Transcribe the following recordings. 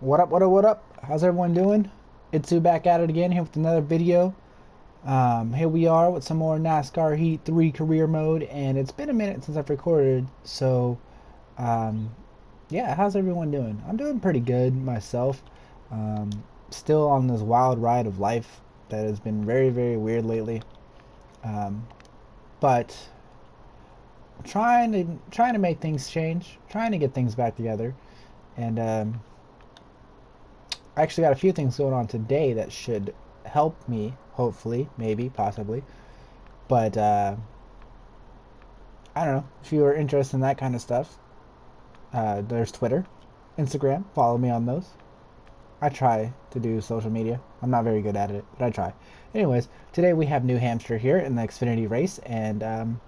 What up, what up, what up? How's everyone doing? It's back at it again here with another video. Here we are with some more NASCAR Heat 3 career mode, and it's been a minute since I've recorded, so um, yeah, how's everyone doing? I'm doing pretty good myself. Um, Still on this wild ride of life that has been very, very weird lately. Um, but trying to make things change, trying to get things back together, and I actually got a few things going on today that should help me, hopefully, maybe, possibly. But I don't know if you are interested in that kind of stuff. There's Twitter, Instagram. Follow me on those. I try to do social media. I'm not very good at it, but I try. Anyways, today we have New Hampshire here in the Xfinity race, and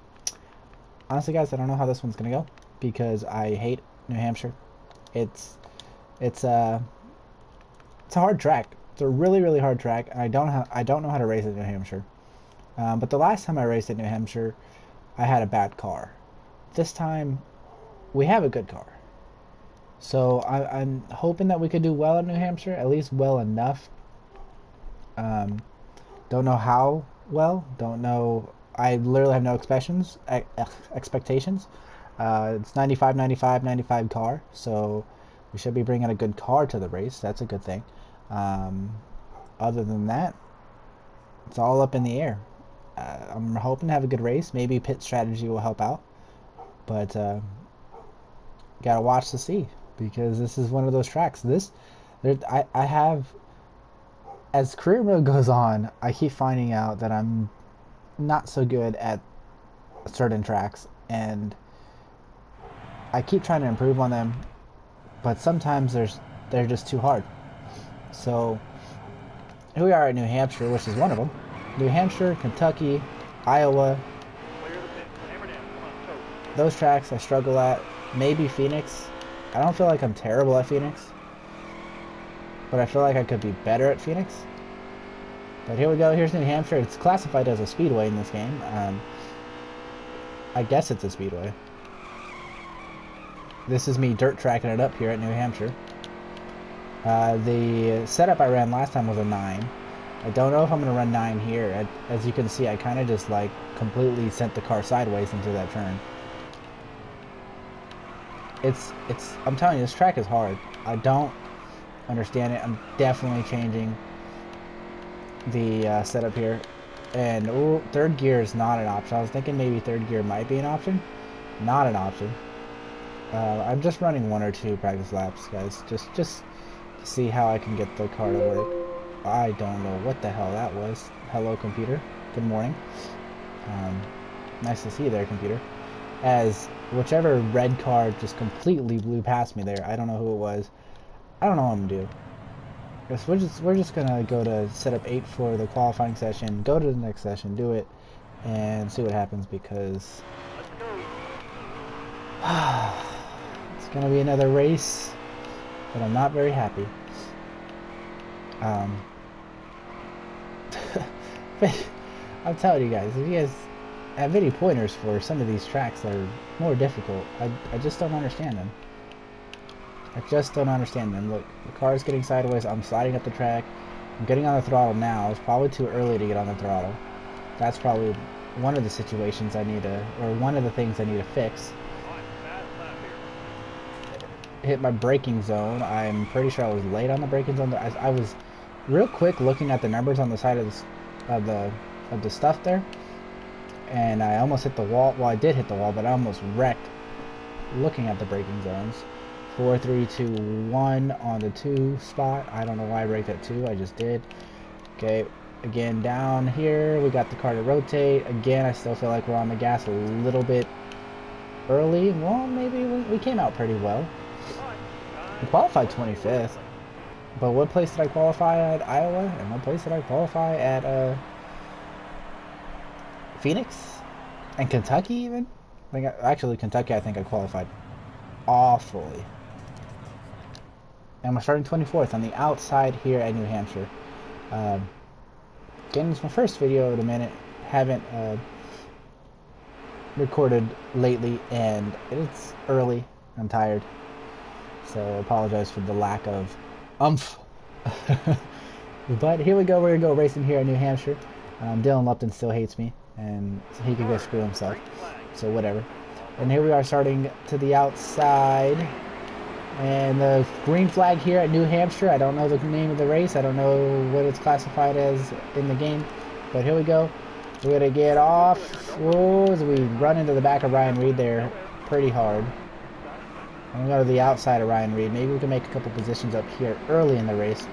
honestly, guys, I don't know how this one's gonna go because I hate New Hampshire. It's it's uh it's a hard track. It's a really, really hard track. I don't know how to race at New Hampshire. But the last time I raced at New Hampshire, I had a bad car. This time, we have a good car. So I'm hoping that we could do well at New Hampshire, at least well enough. Um, don't know how well. Don't know. I literally have no expectations. It's 95, 95, 95 car, so we should be bringing a good car to the race. That's a good thing. Um, Other than that, it's all up in the air. I'm hoping to have a good race. Maybe pit strategy will help out, but gotta watch to see because this is one of those tracks. I have, as career mode goes on, I keep finding out that I'm not so good at certain tracks, and I keep trying to improve on them, but sometimes they're just too hard. So here we are at New Hampshire, which is one of them. New Hampshire, Kentucky, Iowa. Those tracks I struggle at. Maybe Phoenix. I don't feel like I'm terrible at Phoenix, but I feel like I could be better at Phoenix. But here we go. Here's New Hampshire. It's classified as a speedway in this game. I guess it's a speedway. This is me dirt tracking it up here at New Hampshire. The setup I ran last time was a 9. I don't know if I'm going to run 9 here. As you can see, I kind of just like completely sent the car sideways into that turn. I'm telling you, this track is hard. I don't understand it. I'm definitely changing the setup here. And third gear is not an option. I was thinking maybe third gear might be an option. Not an option. I'm just running 1 or 2 practice laps, guys. Just to see how I can get the car to work. I don't know what the hell that was. Hello, computer. Good morning. Nice to see you there, computer. As whichever red car just completely blew past me there. I don't know who it was. I don't know what I'm gonna do. Guess we're just gonna go to setup 8 for the qualifying session. Go to the next session, do it, and see what happens because it's gonna be another race, but I'm not very happy. But I'm telling you guys, if you guys have any pointers for some of these tracks that are more difficult, I just don't understand them. I just don't understand them. Look, the car is getting sideways. I'm sliding up the track. I'm getting on the throttle now. It's probably too early to get on the throttle. That's probably one of the situations I need to, or one of the things I need to fix. Hit my braking zone. I'm pretty sure I was late on the braking zone. I was real quick looking at the numbers on the side of the stuff there, and I almost hit the wall. Well, I did hit the wall, but I almost wrecked looking at the braking zones. 4, 3, 2, 1 on the 2 spot. I don't know why I braked at 2. I just did. Okay, again down here. We got the car to rotate. Again, I still feel like we're on the gas a little bit early. Well, maybe we came out pretty well. We qualified 25th. But what place did I qualify at? Iowa? And what place did I qualify at Phoenix? And Kentucky even? Actually, Kentucky I think I qualified awfully. And we're starting 24th on the outside here at New Hampshire. Again, it's my first video in a minute. Haven't recorded lately, and it's early. I'm tired. So I apologize for the lack of Umph. But here we go. We're going to go racing here in New Hampshire. Dylan Lupton still hates me, and so he can go screw himself. So whatever. And here we are starting to the outside. And the green flag here at New Hampshire. I don't know the name of the race. I don't know what it's classified as in the game. But here we go. We're going to get off. Whoa, as we run into the back of Ryan Reed there pretty hard. I'm going to go to the outside of Ryan Reed. Maybe we can make a couple positions up here early in the race.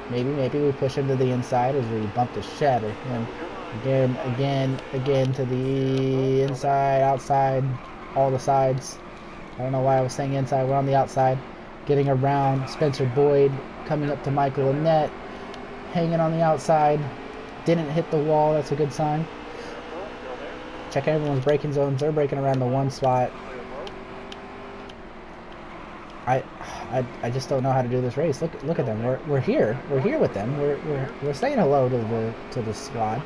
Maybe we push into the inside as we bump the shit out of him. Again to the inside, outside, all the sides. I don't know why I was saying inside. We're on the outside. Getting around Spencer Boyd. Coming up to Michael Annette. Hanging on the outside. Didn't hit the wall. That's a good sign. Check everyone's braking zones. They're braking around the one spot. I just don't know how to do this race. Look at them. We're here. We're here with them. We're saying hello to the squad.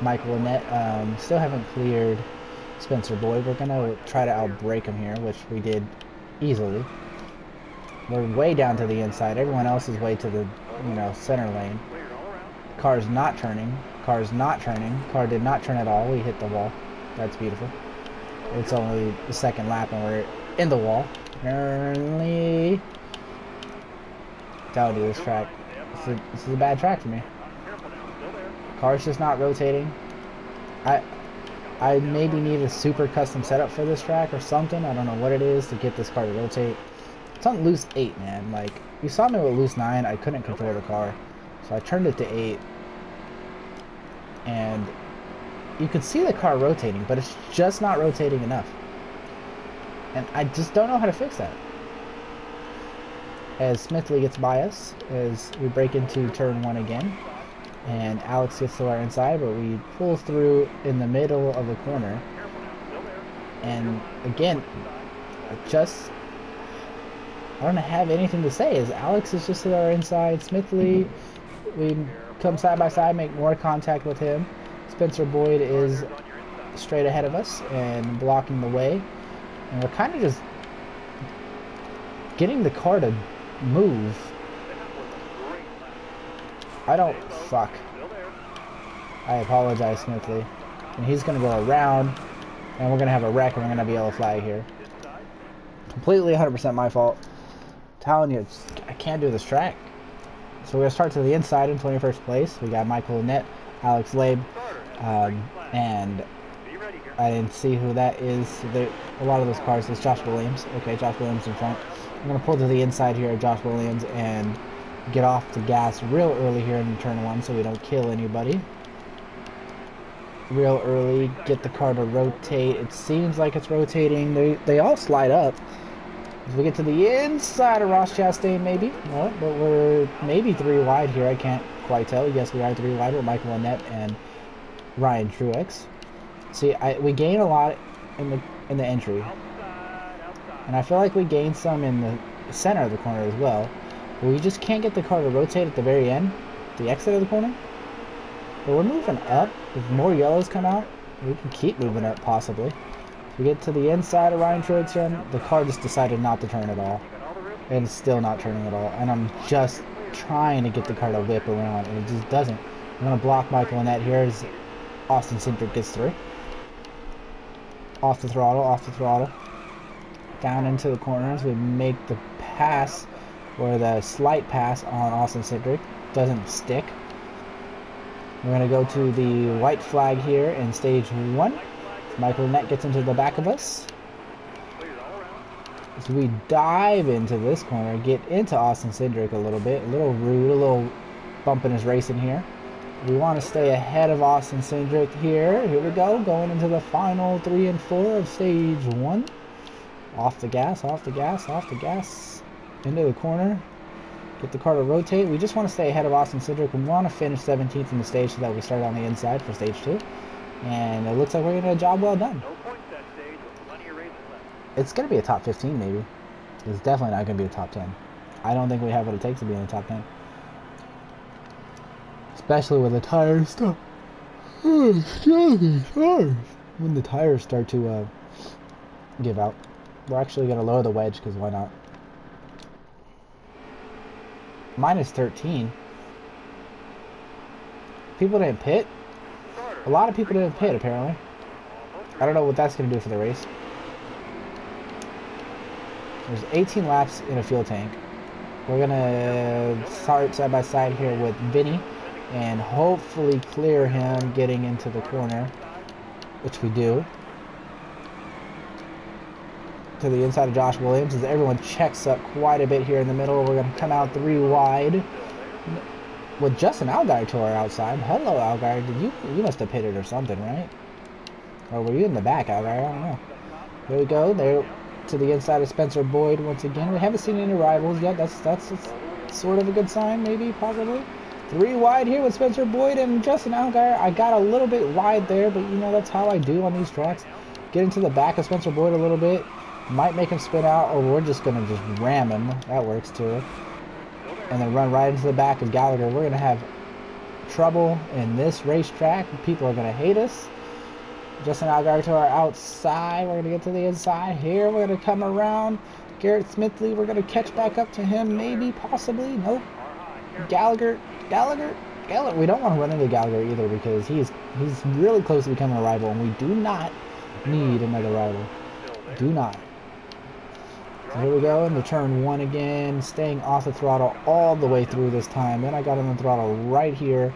Michael Annette. Still haven't cleared Spencer Boyd. We're gonna try to outbrake him here, which we did easily. We're way down to the inside. Everyone else is way to the center lane. Car's not turning. Car's not turning. Car did not turn at all. We hit the wall. That's beautiful. It's only the second lap and we're in the wall. Early. Don't do this track. This is a bad track for me. Car's just not rotating. I maybe need a super custom setup for this track or something. I don't know what it is to get this car to rotate. It's on loose 8, man. Like, you saw me with loose 9. I couldn't control the car. So I turned it to 8. And you can see the car rotating, but it's just not rotating enough. And I just don't know how to fix that. As Smithley gets by us, as we break into turn 1 again. And Alex gets to our inside, but we pull through in the middle of the corner. And again, I don't have anything to say, as Alex is just to our inside. Smithley, we come side by side, make more contact with him. Spencer Boyd is straight ahead of us and blocking the way. And we're kind of just getting the car to move. Fuck. I apologize, Smithley. And he's going to go around, and we're going to have a wreck, and we're going to have a yellow flag here. Completely 100% my fault. I'm telling you, I can't do this track. So we're going to start to the inside in 21st place. We got Michael Annette, Alex Labe, and I didn't see who that is. A lot of those cars is Josh Williams. Okay, Josh Williams in front. I'm going to pull to the inside here of Josh Williams and get off the gas real early here in turn 1 so we don't kill anybody. Real early, get the car to rotate. It seems like it's rotating. They all slide up. As we get to the inside of Ross Chastain, maybe. No, but we're maybe 3 wide here. I can't quite tell. Yes, we are 3 wide with Michael Annette and Ryan Truex. See, we gain a lot in the entry, and I feel like we gain some in the center of the corner as well. But we just can't get the car to rotate at the very end, the exit of the corner. But we're moving up. If more yellows come out, we can keep moving up possibly. If we get to the inside of Ryan Truex run, the car just decided not to turn at all, and it's still not turning at all. And I'm just trying to get the car to whip around, and it just doesn't. I'm gonna block Michael Annette here as Austin Cindric gets through. Off the throttle. Down into the corners. We make the pass, or the slight pass on Austin Cindric. Doesn't stick. We're going to go to the white flag here in stage 1. Michael Annette gets into the back of us. So we dive into this corner, get into Austin Cindric a little bit. A little rude, a little bump in his racing here. We want to stay ahead of Austin Cindric here. Here we go, going into the final 3 and 4 of stage 1. Off the gas. Into the corner. Get the car to rotate. We just want to stay ahead of Austin Cindric. We want to finish 17th in the stage so that we start on the inside for stage 2. And it looks like we're going to get a job well done. It's going to be a top 15 maybe. It's definitely not going to be a top 10. I don't think we have what it takes to be in the top 10. Especially with the tire stuff. When the tires start to give out. We're actually going to lower the wedge because why not? Minus 13. People didn't pit. A lot of people didn't pit, apparently. I don't know what that's going to do for the race. There's 18 laps in a fuel tank. We're going to start side by side here with Vinny and hopefully clear him getting into the corner, which we do. To the inside of Josh Williams as everyone checks up quite a bit here in the middle. We're going to come out 3 wide with Justin Allgaier to our outside. Hello, Allgaier. You must have pitted or something, right? Or were you in the back, Allgaier? I don't know. There we go. There to the inside of Spencer Boyd once again. We haven't seen any rivals yet. That's sort of a good sign, maybe, possibly. 3 wide here with Spencer Boyd and Justin Allgaier. I got a little bit wide there, but you know that's how I do on these tracks. Get into the back of Spencer Boyd a little bit. Might make him spin out, or we're just going to just ram him. That works too. And then run right into the back of Gallagher. We're going to have trouble in this racetrack. People are going to hate us. Justin Allgaier to our outside. We're going to get to the inside here. We're going to come around. Garrett Smithley, we're going to catch back up to him. Maybe, possibly. Nope. Gallagher. We don't want to run into Gallagher either because he's really close to becoming a rival, and we do not need another rival. Do not. So here we go into turn 1 again, staying off the throttle all the way through this time. Then I got on the throttle right here,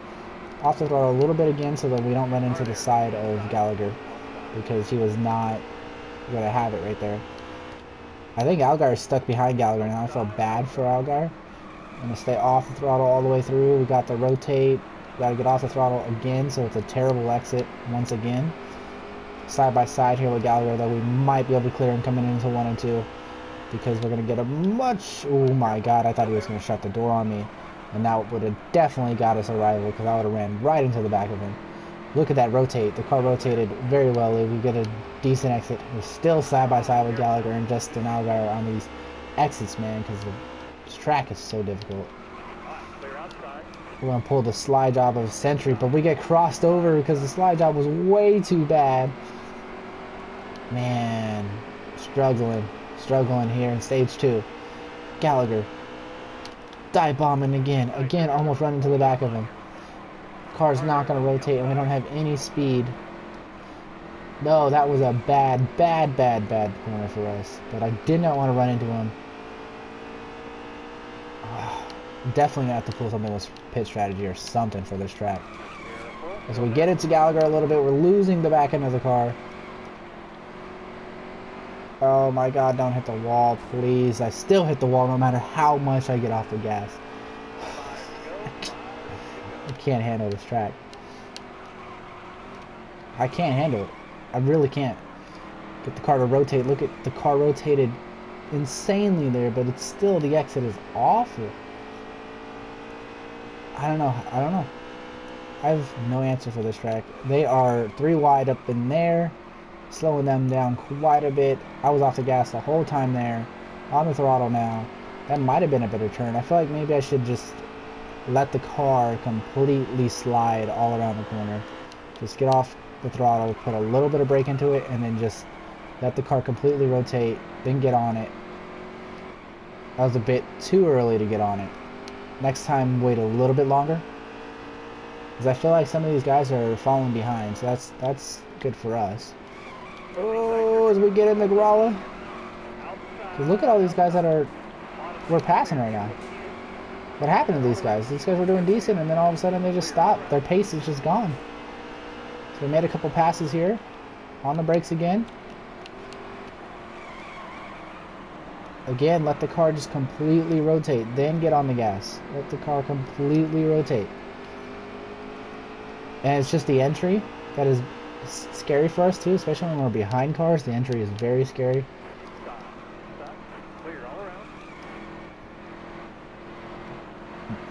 off the throttle a little bit again so that we don't run into the side of Gallagher because he was not going to have it right there. I think Allgaier is stuck behind Gallagher now. I feel bad for Allgaier. I'm going to stay off the throttle all the way through. We got to rotate. Got to get off the throttle again, so it's a terrible exit once again. Side by side here with Gallagher, though we might be able to clear him coming into 1 and 2 because we're going to get a much... Oh my god, I thought he was going to shut the door on me. And that would have definitely got us a rival because I would have ran right into the back of him. Look at that rotate. The car rotated very well. We get a decent exit. We're still side by side with Gallagher and Justin Allgaier on these exits, man, because this track is so difficult. We're going to pull the slide job of Century, but we get crossed over because the slide job was way too bad. Man, struggling here in stage 2. Gallagher dive bombing again almost running to the back of him. Car's not going to rotate and we don't have any speed. No, that was a bad corner for us, but I did not want to run into him. Definitely gonna have to pull something with pit strategy or something for this track. As we get into Gallagher a little bit, we're losing the back end of the car. Oh my god, don't hit the wall, please. I still hit the wall no matter how much I get off the gas. I can't handle this track. I can't handle it. I really can't. Get the car to rotate. Look at the car rotated insanely there, but it's still, the exit is awful. I don't know. I have no answer for this track. They are 3 wide up in there, slowing them down quite a bit. I was off the gas the whole time there, on the throttle now. That might have been a better turn. I feel like maybe I should just let the car completely slide all around the corner. Just get off the throttle, put a little bit of brake into it, and then just let the car completely rotate, then get on it. That was a bit too early to get on it. Next time, wait a little bit longer, because I feel like some of these guys are falling behind, so that's good for us. Oh, as we get in the Gralla, because look at all these guys that we're passing right now. What happened to these guys? These guys were doing decent, and then all of a sudden they just stopped. Their pace is just gone. So we made a couple passes here, on the brakes again. Again, let the car just completely rotate, then get on the gas. Let the car completely rotate. And it's just the entry that is scary for us too, especially when we're behind cars. The entry is very scary.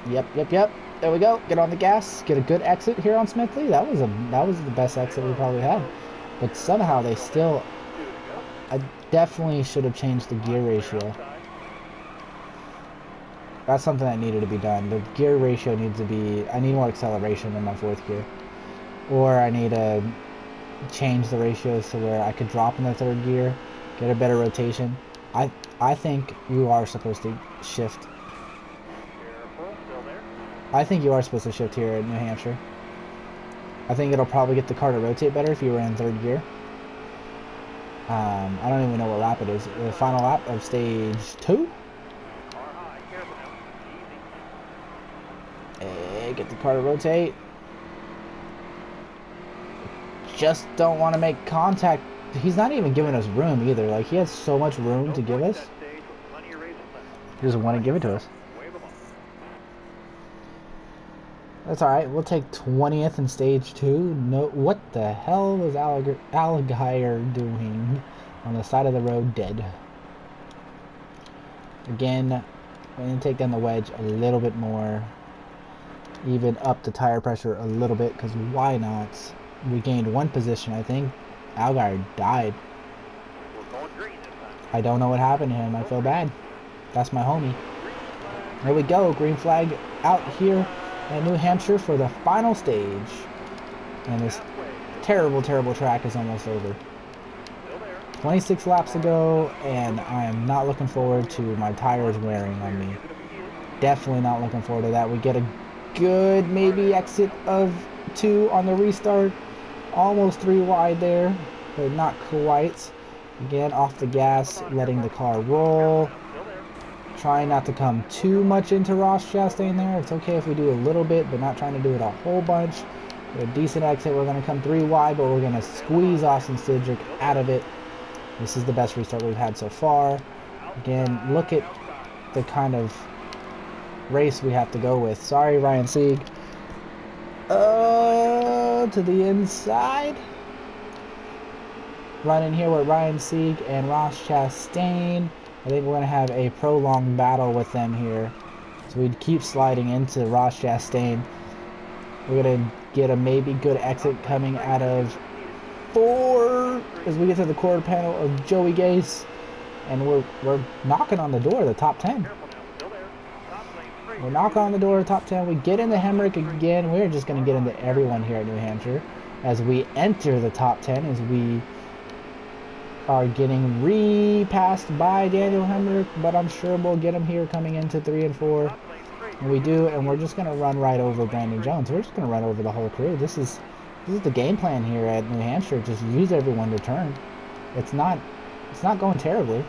Yep. There we go. Get on the gas. Get a good exit here on Smithley. That was the best exit we probably had. But somehow they still... I definitely should have changed the gear ratio. That's something that needed to be done. The gear ratio needs to be... I need more acceleration in my 4th gear. Or I need to change the ratios to where I could drop in the 3rd gear, get a better rotation. I think you are supposed to shift I think you are supposed to shift here in New Hampshire. I think it'll probably get the car to rotate better if you were in third gear. I don't even know what lap it is. The final lap of stage 2. Hey, get the car to rotate. Just don't want to make contact. He's not even giving us room either. Like, he has so much room to give us. He doesn't want to give it to us. That's alright. We'll take 20th in stage 2. No, what the hell was Alligator doing on the side of the road dead? Again, I'm going to take down the wedge a little bit more. Even up the tire pressure a little bit, because why not? We gained 1 position, I think. Alligator died. I don't know what happened to him. I feel bad. That's my homie. There we go. Green flag out here in New Hampshire for the final stage. And this terrible, terrible track is almost over. 26 laps to go, and I am not looking forward to my tires wearing on me. Definitely not looking forward to that. We get a good maybe exit of 2 on the restart. Almost 3 wide there, but not quite. Again, off the gas, letting the car roll. Trying not to come too much into Ross Chastain there. It's okay if we do a little bit, but not trying to do it a whole bunch. A decent exit. We're going to come 3 wide, but we're going to squeeze Austin Cindric out of it. This is the best restart we've had so far. Again, look at the kind of race we have to go with. Sorry, Ryan Sieg. To the inside. Running here with Ryan Sieg and Ross Chastain. I think we're going to have a prolonged battle with them here. So we'd keep sliding into Ross Chastain. We're going to get a maybe good exit coming out of 4 as we get to the quarter panel of Joey Gase. And we're knocking on the door of the top 10. We're knocking on the door of the top 10. We get into Hemrick again. We're just going to get into everyone here at New Hampshire as we enter the top 10, as we are getting re-passed by Daniel Hemrick, but I'm sure we'll get him here coming into 3 and 4. And we do, and we're just going to run right over Brandon Jones. We're just going to run over the whole crew. This is the game plan here at New Hampshire. Just use everyone to turn. It's not going terribly.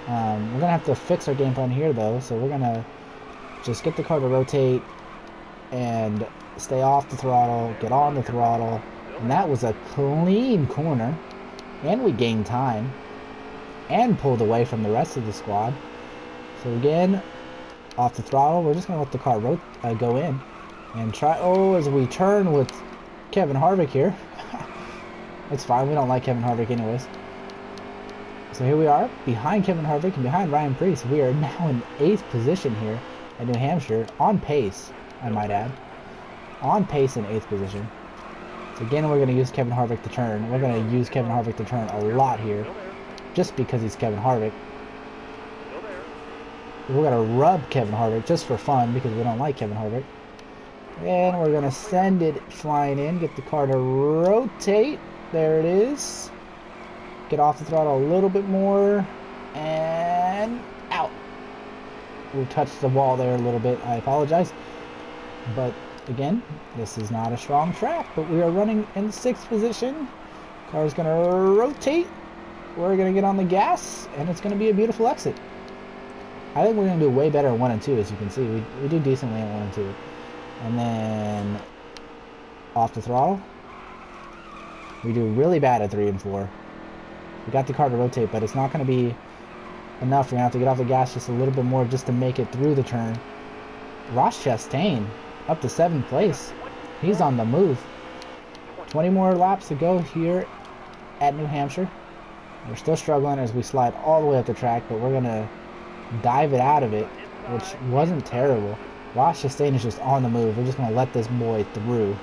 We're going to have to fix our game plan here, though, so we're going to just get the car to rotate and stay off the throttle, get on the throttle, and that was a clean corner, and we gained time, and pulled away from the rest of the squad. So again, off the throttle, we're just going to let the car go in, and try, as we turn with Kevin Harvick here. It's fine, we don't like Kevin Harvick anyways. So here we are, behind Kevin Harvick and behind Ryan Preece. We are now in 8th position here at New Hampshire, on pace, I might add. On pace in 8th position. So again, we're going to use Kevin Harvick to turn. We're going to use Kevin Harvick to turn a lot here, just because he's Kevin Harvick. We're going to rub Kevin Harvick just for fun, because we don't like Kevin Harvick. And we're going to send it flying in, get the car to rotate. There it is. Get off the throttle a little bit more, and out. We touched the wall there a little bit. I apologize. But again, this is not a strong track, but we are running in 6th position. Car's going to rotate. We're going to get on the gas, and it's going to be a beautiful exit. I think we're going to do way better in 1 and 2, as you can see. We do decently in 1 and 2. And then off the throttle. We do really bad at 3 and 4. We got the car to rotate, but it's not going to be enough. We're going to have to get off the gas just a little bit more just to make it through the turn. Ross Chastain up to 7th place. He's on the move. 20 more laps to go here at New Hampshire. We're still struggling as we slide all the way up the track, but we're going to dive it out of it, which wasn't terrible. Ross Chastain is just on the move. We're just going to let this boy through.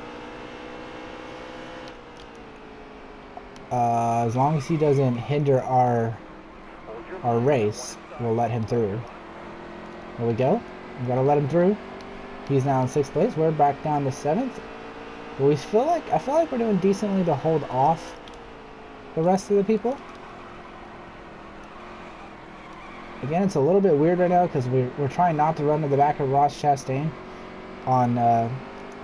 As long as he doesn't hinder our race, we'll let him through. There we go. We gotta let him through. He's now in 6th place. We're back down to 7th. But I feel like we're doing decently to hold off the rest of the people. Again, it's a little bit weird right now because we're trying not to run to the back of Ross Chastain. on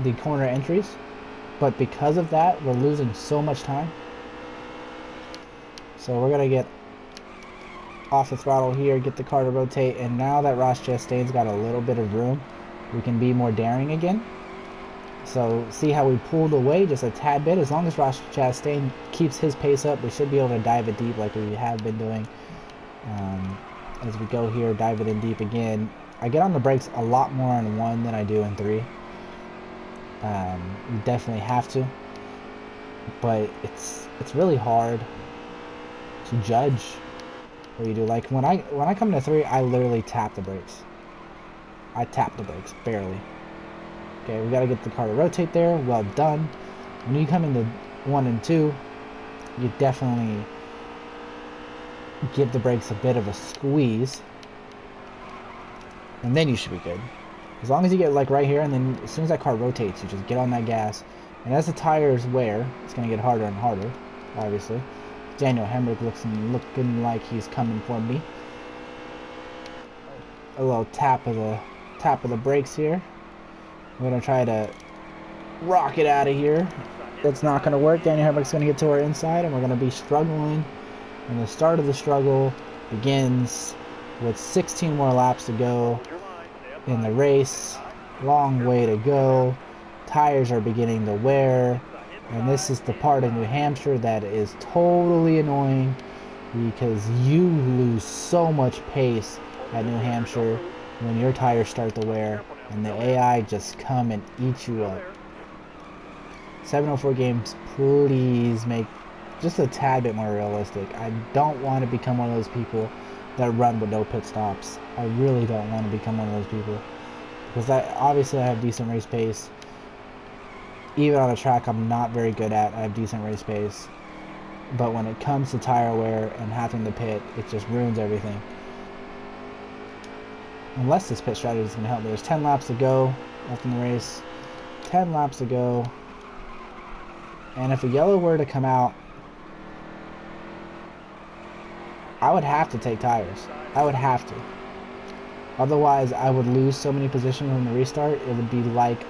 the corner entries, but because of that, we're losing so much time. So we're gonna get off the throttle here, get the car to rotate, and now that Ross Chastain's got a little bit of room, we can be more daring again. So see how we pulled away just a tad bit. As long as Ross Chastain keeps his pace up, we should be able to dive it deep like we have been doing. As we go here, dive it in deep again. I get on the brakes a lot more in 1 than I do in 3. You definitely have to, but it's really hard to judge what you do. Like when I come to 3, I literally tap the brakes. I tap the brakes barely. Okay, we gotta get the car to rotate there. Well done. When you come into 1 and 2, you definitely give the brakes a bit of a squeeze, and then you should be good. As long as you get like right here, and then as soon as that car rotates, you just get on that gas. And as the tires wear, it's gonna get harder and harder, obviously. Daniel Hemrick looking like he's coming for me. A little tap of the brakes here. We're going to try to rock it out of here. That's not going to work. Daniel Hemrick's going to get to our inside, and we're going to be struggling. And the start of the struggle begins with 16 more laps to go in the race. Long way to go. Tires are beginning to wear. And this is the part of New Hampshire that is totally annoying, because you lose so much pace at New Hampshire when your tires start to wear, and the AI just come and eat you up. 704 games, please make just a tad bit more realistic. I don't want to become one of those people that run with no pit stops. I really don't want to become one of those people, because obviously I have decent race pace. Even on a track I'm not very good at, I have decent race pace. But when it comes to tire wear and having to pit, it just ruins everything. Unless this pit strategy is going to help me. There's 10 laps to go left in the race. 10 laps to go. And if a yellow were to come out, I would have to take tires. I would have to. Otherwise, I would lose so many positions on the restart. It would be like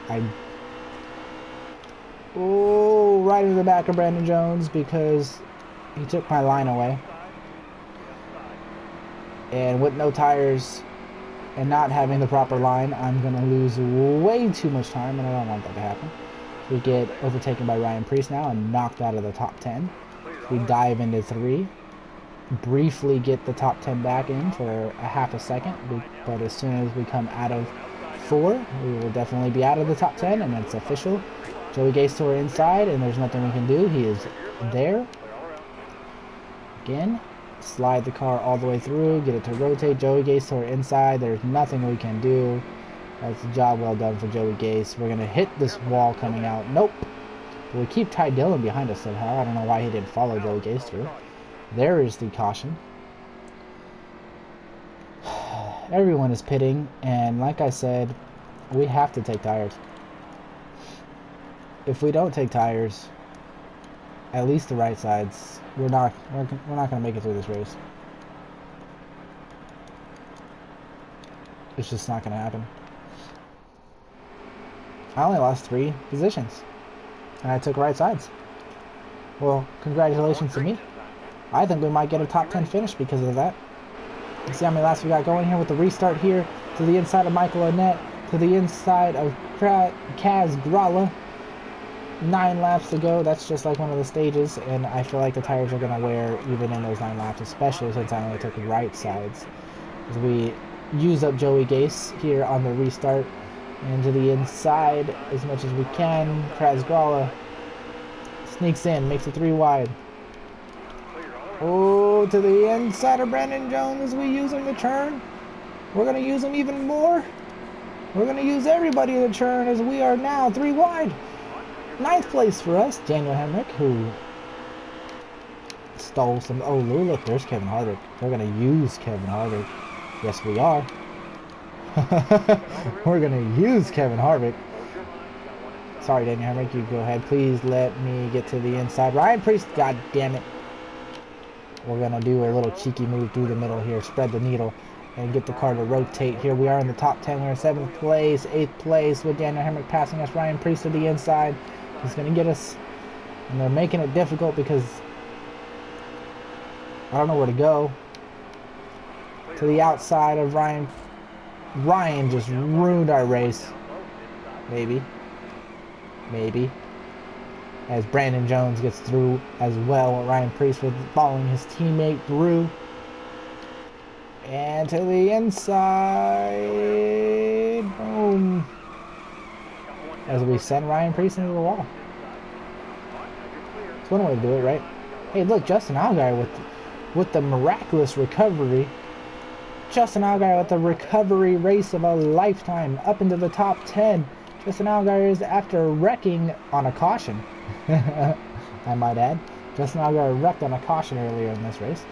oh, right in the back of Brandon Jones, because he took my line away. And with no tires and not having the proper line, I'm going to lose way too much time, and I don't want that to happen. We get overtaken by Ryan Preece now and knocked out of the top 10. We dive into 3. Briefly get the top 10 back in for a half a second, but as soon as we come out of 4, we will definitely be out of the top 10, and it's official. Joey Gase to our inside, and there's nothing we can do. He is there. Again, slide the car all the way through, get it to rotate. Joey Gase to our inside. There's nothing we can do. That's a job well done for Joey Gase. We're going to hit this wall coming out. Nope. But we keep Ty Dillon behind us somehow. I don't know why he didn't follow Joey Gase through. There is the caution. Everyone is pitting, and like I said, we have to take tires. If we don't take tires, at least the right sides, we're not going to make it through this race. It's just not going to happen. I only lost 3 positions, and I took right sides. Well, congratulations to me. I think we might get a top 10 finish because of that. Let's see how many laps we got going here with the restart here to the inside of Michael Annett, to the inside of Kaz Gralla. 9 laps to go. That's just like one of the stages, and I feel like the tires are going to wear even in those 9 laps, especially since I only took right sides. As we use up Joey Gase here on the restart, and to the inside as much as we can. Kaz Gralla sneaks in, makes it 3 wide. Oh, to the inside of Brandon Jones as we use him to turn. We're going to use him even more. We're going to use everybody to turn as we are now 3 wide. 9th place for us, Daniel Hemrick, who stole some... Oh, look, there's Kevin Harvick. They're going to use Kevin Harvick. Yes, we are. We're going to use Kevin Harvick. Sorry, Daniel Hemrick, you go ahead. Please let me get to the inside. Ryan Preece, god damn it. We're going to do a little cheeky move through the middle here. Spread the needle. and get the car to rotate. Here we are in the top 10. We're in 7th place, 8th place with Daniel Hemrick passing us. Ryan Preece to the inside. He's going to get us. And they're making it difficult because I don't know where to go. To the outside of Ryan. Ryan just ruined our race. Maybe. As Brandon Jones gets through as well. Ryan Preece was following his teammate through. And to the inside. Boom. As we send Ryan Preece into the wall. It's one way to do it, right? Hey, look, Justin Allgaier with the miraculous recovery. Justin Allgaier with the recovery race of a lifetime up into the top 10. Justin Allgaier is after wrecking on a caution. I might add. Justin Allgaier wrecked on a caution earlier in this race.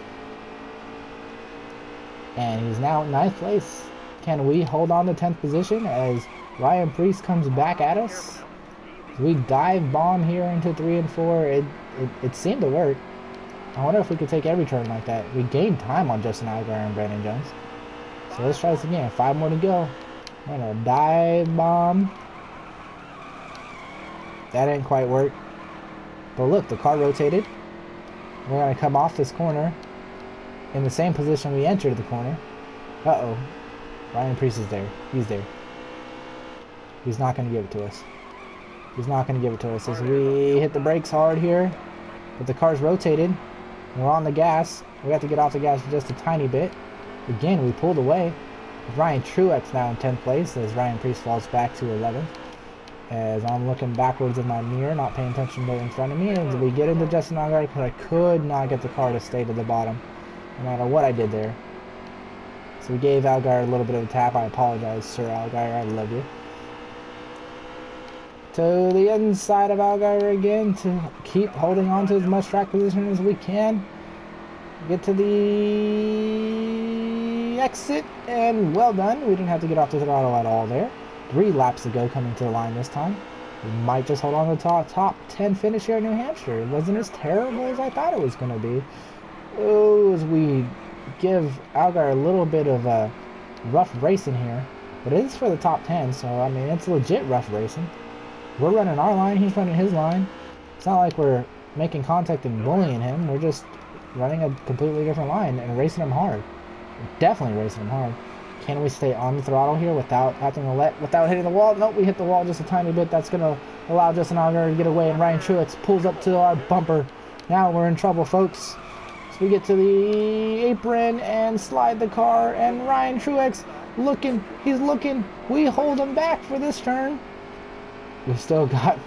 And he's now in 9th place. Can we hold on to 10th position as Ryan Preece comes back at us? We dive bomb here into 3 and 4. It seemed to work. I wonder if we could take every turn like that. We gained time on Justin Allgaier and Brandon Jones. So let's try this again. 5 more to go. We're going to dive bomb. That didn't quite work. But look, the car rotated. We're going to come off this corner in the same position we entered the corner. Uh-oh. Ryan Preece is there. He's there. He's not going to give it to us. He's not going to give it to us as we hit the brakes hard here. But the car's rotated. We're on the gas. We have to get off the gas just a tiny bit. Again, we pulled away. Ryan Truex now in 10th place as Ryan Preece falls back to 11th. As I'm looking backwards in my mirror, not paying attention to in front of me. As we get into Justin Allgaier because I could not get the car to stay to the bottom. No matter what I did there. So we gave Allgaier a little bit of a tap. I apologize, Sir Allgaier. I love you. To the inside of Allgaier again to keep holding on to as much track position as we can. Get to the exit and well done. We didn't have to get off the throttle at all there. 3 laps to go coming to the line this time. We might just hold on to the top 10 finish here in New Hampshire. It wasn't as terrible as I thought it was going to be. Oh, as we give Allgaier a little bit of a rough racing here. But it is for the top 10, so I mean, it's legit rough racing. We're running our line, he's running his line. It's not like we're making contact and bullying him. We're just running a completely different line and racing him hard. We're definitely racing him hard. Can we stay on the throttle here without having to without hitting the wall? Nope, we hit the wall just a tiny bit. That's going to allow Justin Allgaier to get away, and Ryan Truex pulls up to our bumper. Now we're in trouble, folks. So we get to the apron and slide the car, and Ryan Truex looking, he's looking. We hold him back for this turn. We've still got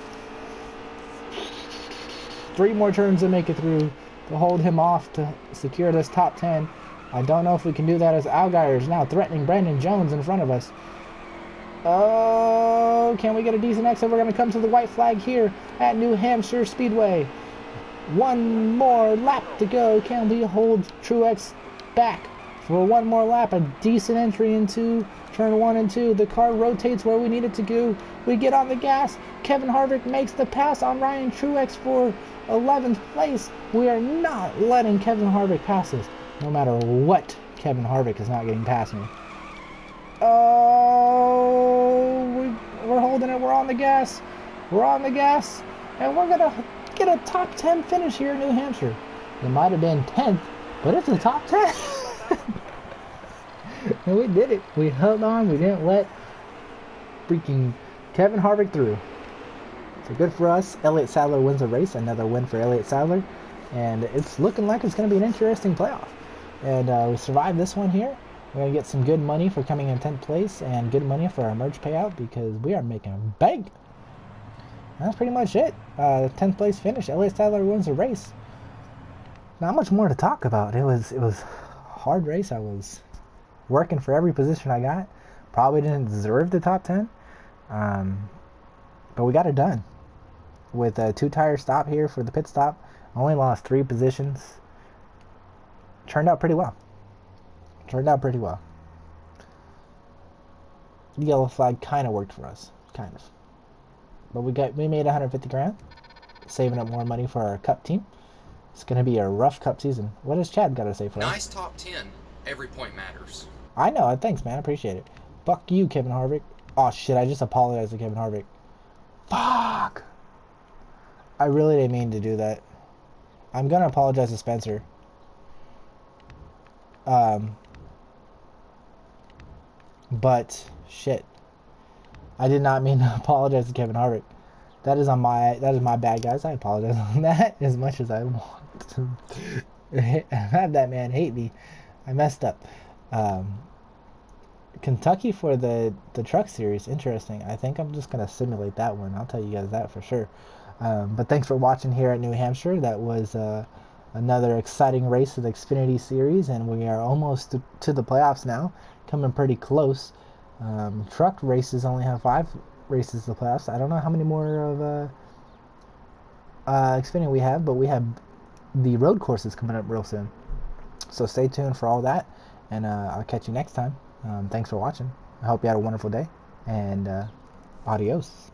3 more turns to make it through to hold him off to secure this top 10. I don't know if we can do that as Allgaier is now threatening Brandon Jones in front of us. Oh, can we get a decent exit? We're going to come to the white flag here at New Hampshire Speedway. 1 more lap to go. Can we hold Truex back for 1 more lap? A decent entry into turn 1 and 2. The car rotates where we need it to go. We get on the gas. Kevin Harvick makes the pass on Ryan Truex for 11th place. We are not letting Kevin Harvick pass us. No matter what, Kevin Harvick is not getting past me. Oh, we're holding it. We're on the gas. We're on the gas. And we're going to get a top 10 finish here in New Hampshire. It might have been 10th, but it's a top 10. And we did it. We held on. We didn't let freaking Kevin Harvick through. So good for us. Elliott Sadler wins the race. Another win for Elliott Sadler. And it's looking like it's going to be an interesting playoff. And we survived this one here. We're going to get some good money for coming in 10th place and good money for our merge payout because we are making bank. That's pretty much it. 10th place finish. Elliott Sadler wins the race. Not much more to talk about. It was a hard race. I was working for every position I got. Probably didn't deserve the top 10. But we got it done. With a 2-tire stop here for the pit stop. Only lost 3 positions. Turned out pretty well. The yellow flag kind of worked for us. Kind of. But we made 150 grand. Saving up more money for our cup team. It's going to be a rough cup season. What has Chad got to say for us? Nice top 10. Every point matters. I know. Thanks, man. I appreciate it. Fuck you, Kevin Harvick. Oh shit! I just apologized to Kevin Harvick. Fuck! I really didn't mean to do that. I'm gonna apologize to Spencer. Um, but shit, I did not mean to apologize to Kevin Harvick. That is my bad, guys. I apologize on that as much as I want to have that man hate me. I messed up. Um, Kentucky for the truck series, interesting. I think I'm just gonna simulate that one. I'll tell you guys that for sure. But thanks for watching here at New Hampshire. That was another exciting race of the Xfinity series, and we are almost to the playoffs now, coming pretty close. Truck races only have 5 races to the playoffs. I don't know how many more of Xfinity we have, but we have the road courses coming up real soon. So stay tuned for all that, and I'll catch you next time. Thanks for watching. I hope you had a wonderful day, and adios.